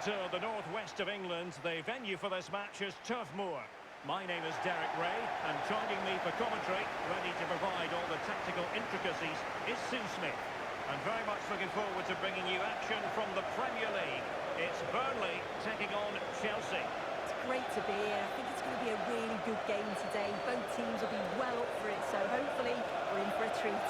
to the northwest of England. The venue for this match is Turf Moor. My name is Derek Ray, and joining me for commentary, ready to provide all the tactical intricacies, is Sue Smith. And very much looking forward to bringing you action from the Premier League. It's Burnley taking on Chelsea. It's great to be here. I think it's going to be a really good game today. Both teams will be well up for it, so hopefully we're in for a treat.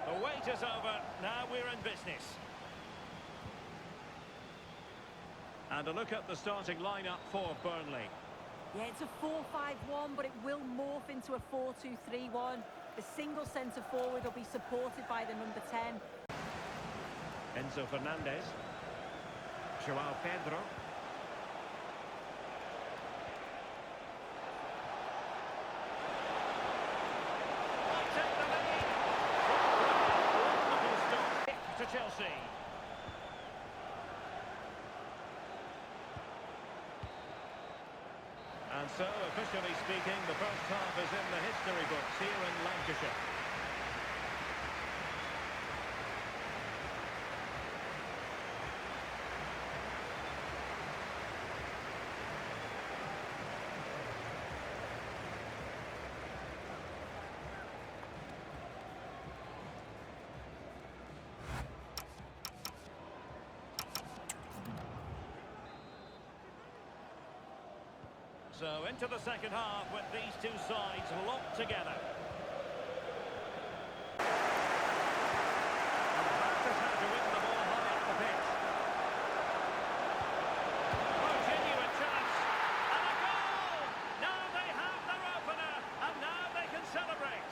The wait is over. Now we're in business. And a look at the starting lineup for Burnley. Yeah, it's a 4-5-1, but it will morph into a 4-2-3-1. The single centre forward will be supported by the number 10. Enzo Fernandez. João Pedro. To Chelsea. And so, officially speaking, the first half is in the history books here in Lancashire. So into the second half with these two sides locked together. And the backers have to win the ball high up the pitch. Oh, genuine chance. And a goal! Now they have their opener, and now they can celebrate.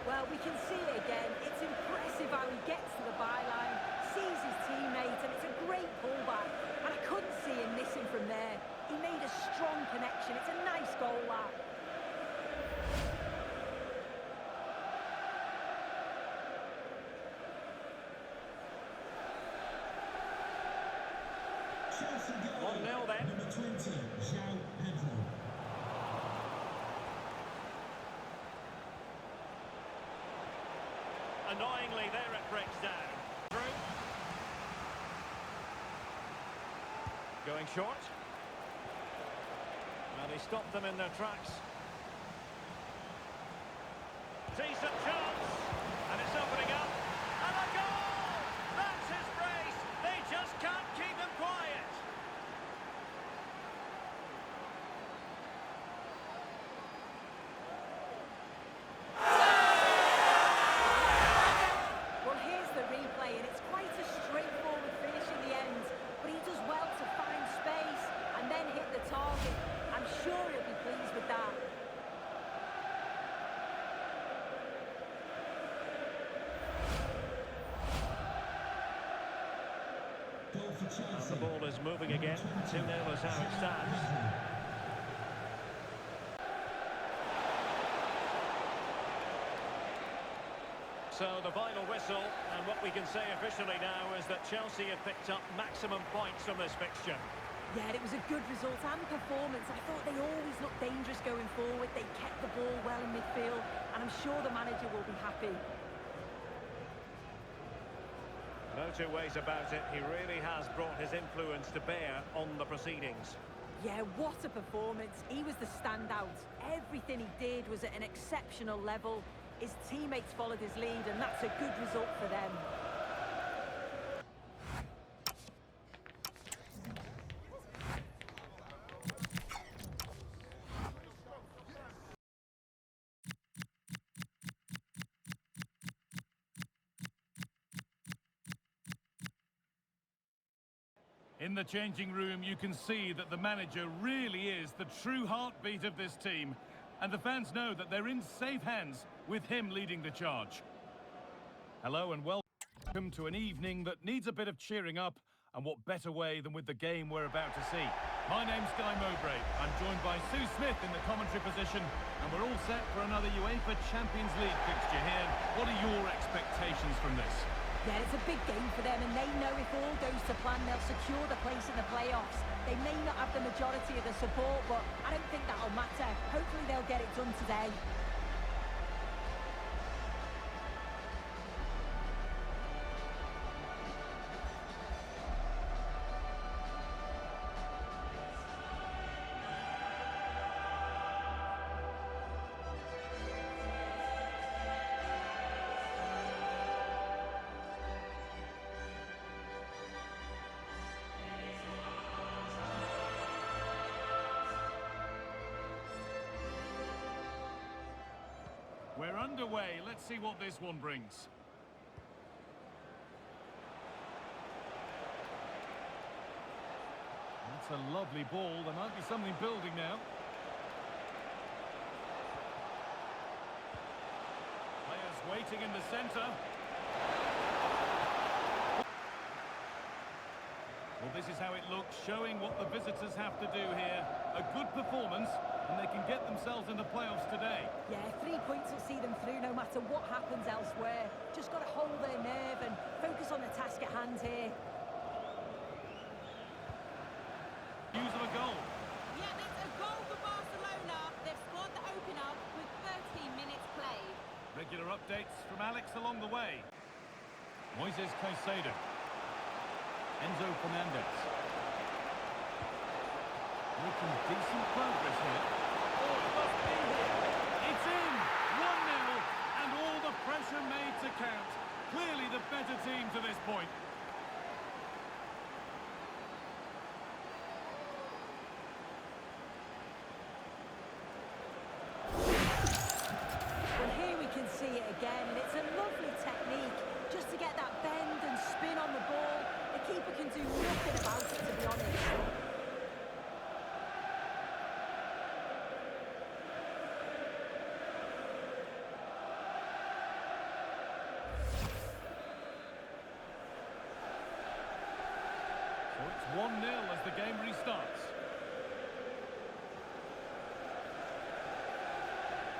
Well, we can see it again. It's impressive how he gets to the byline, sees his teammates, and it's a great pullback. And I couldn't see him missing from there. He made a strong connection. It's a nice goal, that. Chelsea goal. 1-0 then. Number 20, João Pedro. Annoyingly, there it breaks down. Through. Going short. Well, he stopped them in their tracks. Decent chance. And it's opening up. And a goal! That's his brace. They just can't keep him quiet. Well, here's the replay, and it's quite a straightforward finish in the end. But he does well to find space and then hit the target. I'm sure he'll be pleased with that. Goal for Chelsea. And the ball is moving again. 2-0 is how it stands. So the final whistle, and what we can say officially now is that Chelsea have picked up maximum points from this fixture. Yeah, it was a good result and performance. I thought they always looked dangerous going forward. They kept the ball well in midfield, and I'm sure the manager will be happy. No two ways about it, he really has brought his influence to bear on the proceedings. Yeah, what a performance. He was the standout. Everything he did was at an exceptional level. His teammates followed his lead, and that's a good result for them. In the changing room, you can see that the manager really is the true heartbeat of this team. And the fans know that they're in safe hands with him leading the charge. Hello and welcome to an evening that needs a bit of cheering up And what better way than with the game we're about to see. My name's Guy Mowbray. I'm joined by Sue Smith in the commentary position, and we're all set for another UEFA Champions League fixture here. What are your expectations from this? Yeah, it's a big game for them, and they know if all goes to plan, they'll secure the place in the playoffs. They may not have the majority of the support, but I don't think that'll matter. Hopefully they'll get it done today. We're underway. Let's see what this one brings. That's a lovely ball. There might be something building now. Players waiting in the centre. Well, this is how it looks, showing what the visitors have to do here. A good performance, and they can get themselves in the playoffs today. Yeah, 3 points will see them through no matter what happens elsewhere. Just got to hold their nerve and focus on the task at hand here. Use of a goal. Yeah, it's a goal for Barcelona. They've scored the opener with 13 minutes played. Regular updates from Alex along the way. Moises Caicedo. Enzo Fernandez. Making decent progress here. Oh, it must be here. It's in! 1-0, and all the pressure made to count. Clearly the better team to this point. Well, here we can see it again, and it's a lovely technique just to get that bend and spin on the ball. The keeper can do nothing about it, to be honest. So it's 1-0 as the game restarts.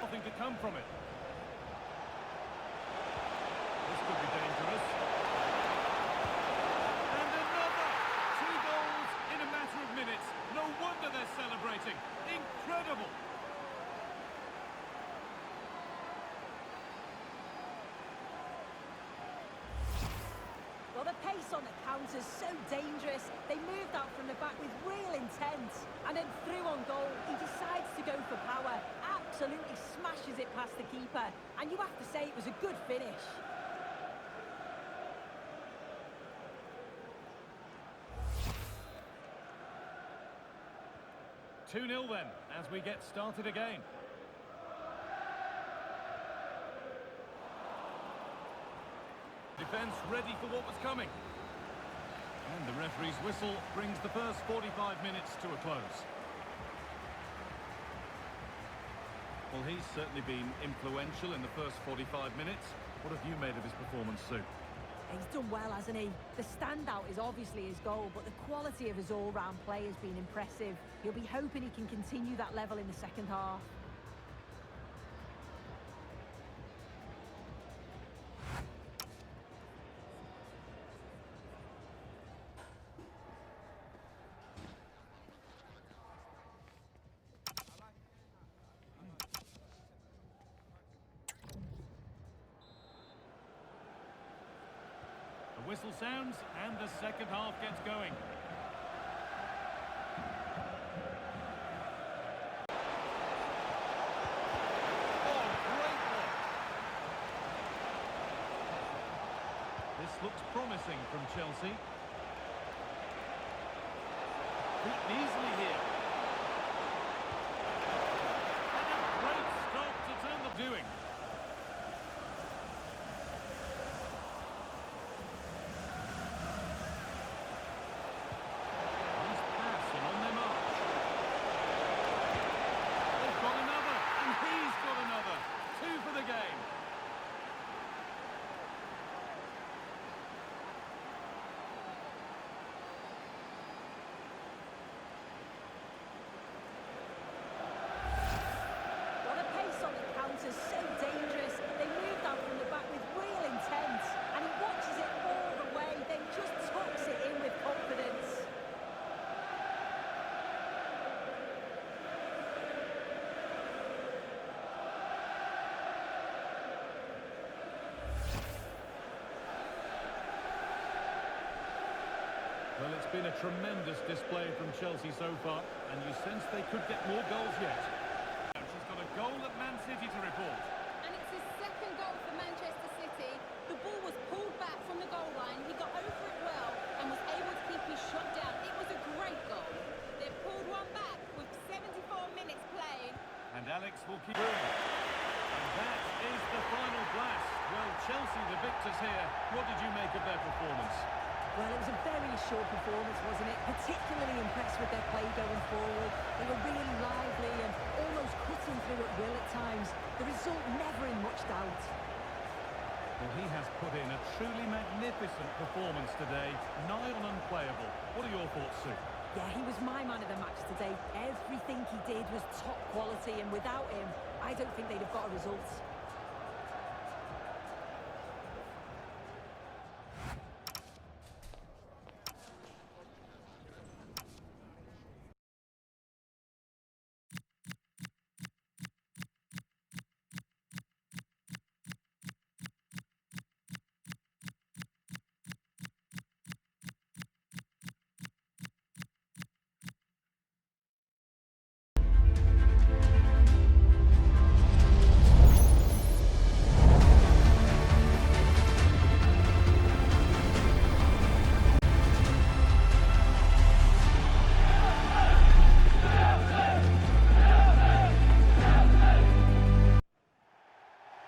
Nothing to come from it. This could be dangerous. And another! 2 goals in a matter of minutes. No wonder they're celebrating. Incredible! Well, the pace on the counter's so dangerous. They moved out from the back with real intent. And then through on goal, he decides to go for power. Absolutely smashes it past the keeper. And you have to say it was a good finish. Two 2-0 then, as we get started again. Defence ready for what was coming. And the referee's whistle brings the first 45 minutes to a close. Well, he's certainly been influential in the first 45 minutes. What have you made of his performance, Sue? He's done well, hasn't he? The standout is obviously his goal, but the quality of his all-round play has been impressive. He'll be hoping he can continue that level in the second half. The whistle sounds and the second half gets going. Oh, great block. This looks promising from Chelsea. Beaten easily here. And a great stop to turn the doing. been a tremendous display from Chelsea so far, and you sense they could get more goals yet. She's got a goal at Man City to report. And it's his second goal for Manchester City. The ball was pulled back from the goal line. He got over it well and was able to keep his shot down. It was a great goal. They've pulled one back with 74 minutes playing. And Alex will keep room. And that is the final blast. Well, Chelsea the victors here. What did you make of their performance? Well, it was a very assured performance, wasn't it? Particularly impressed with their play going forward. They were really lively and almost cutting through at will at times. The result never in much doubt. Well, he has put in a truly magnificent performance today, nigh on unplayable. What are your thoughts, Sue? Yeah, he was my man of the match today. Everything he did was top quality, and without him, I don't think they'd have got a result.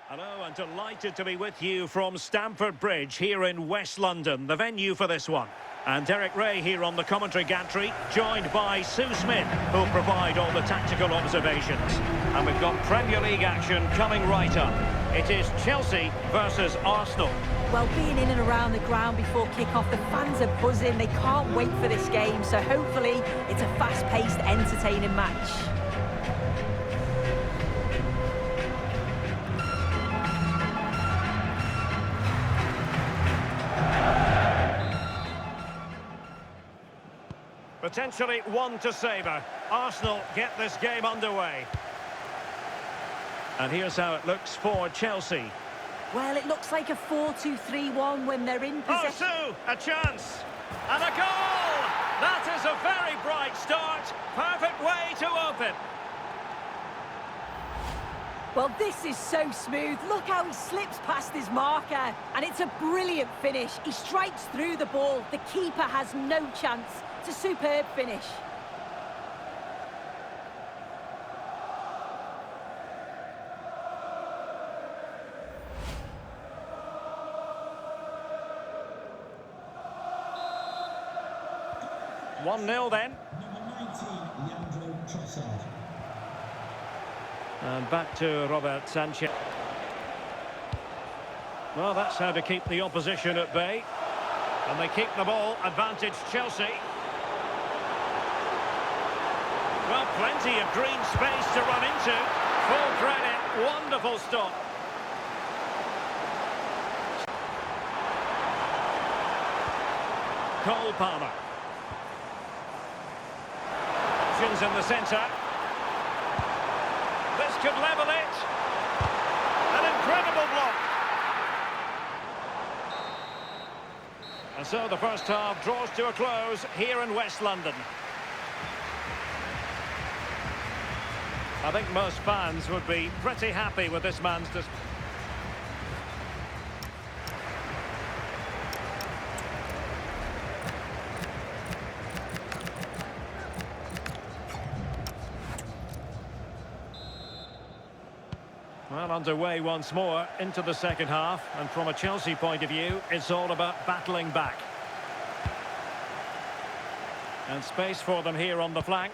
Hello, and delighted to be with you from Stamford Bridge here in West London, the venue for this one. And Derek Ray here on the commentary gantry, joined by Sue Smith, who'll provide all the tactical observations. And we've got Premier League action coming right up. It is Chelsea versus Arsenal. Well, being in and around the ground before kick-off, the fans are buzzing. They can't wait for this game, so hopefully it's a fast-paced, entertaining match. 1 to savour. Arsenal get this game underway. And here's how it looks for Chelsea. Well, it looks like a 4-2-3-1 when they're in Oh, possession. Sue, a chance. And a goal! That is a very bright start. Perfect way to open. Well, this is so smooth. Look how he slips past his marker. And it's a brilliant finish. He strikes through the ball. The keeper has no chance. It's a superb finish. One 0 then. Number 19, Leandro Trossard. And back to Robert Sanchez. Well, that's how to keep the opposition at bay. And they keep the ball. Advantage Chelsea. Well, plenty of green space to run into. Full credit. Wonderful stop. Cole Palmer. Options in the centre. This could level it. An incredible block. And so the first half draws to a close here in West London. I think most fans would be pretty happy with this man's display. Well, underway once more into the second half, and from a Chelsea point of view, it's all about battling back. And space for them here on the flank.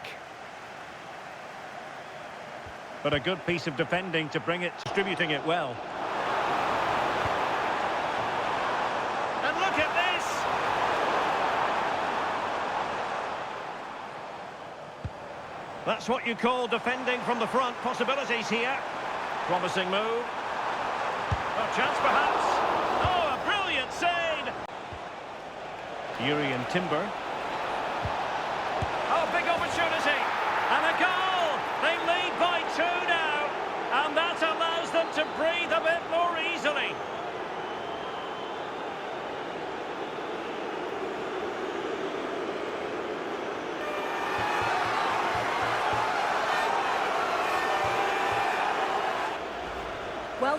But a good piece of defending to bring it, distributing it well. And look at this! That's what you call defending from the front. Possibilities here. Promising move. A chance perhaps. Oh, a brilliant save! Urian Timber. Oh, big opportunity. And a goal! They lead by 2 now. And that allows them to breathe a bit more easily.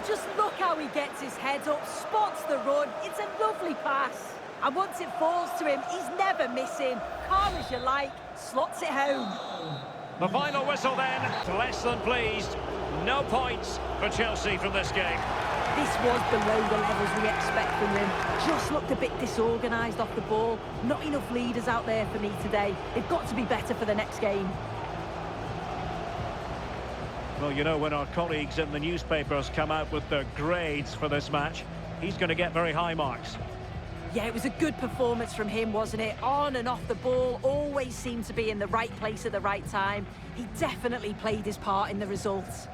just look how he gets his head up, spots the run. It's a lovely pass. And once it falls to him, he's never missing. Calm as you like, slots it home. The final whistle then, less than pleased. No points for Chelsea from this game. This was below the levels we expect from him. Just looked a bit disorganised off the ball. Not enough leaders out there for me today. They've got to be better for the next game. Well, you know, when our colleagues in the newspapers come out with their grades for this match, he's going to get very high marks. Yeah, it was a good performance from him, wasn't it? On and off the ball, always seemed to be in the right place at the right time. He definitely played his part in the results.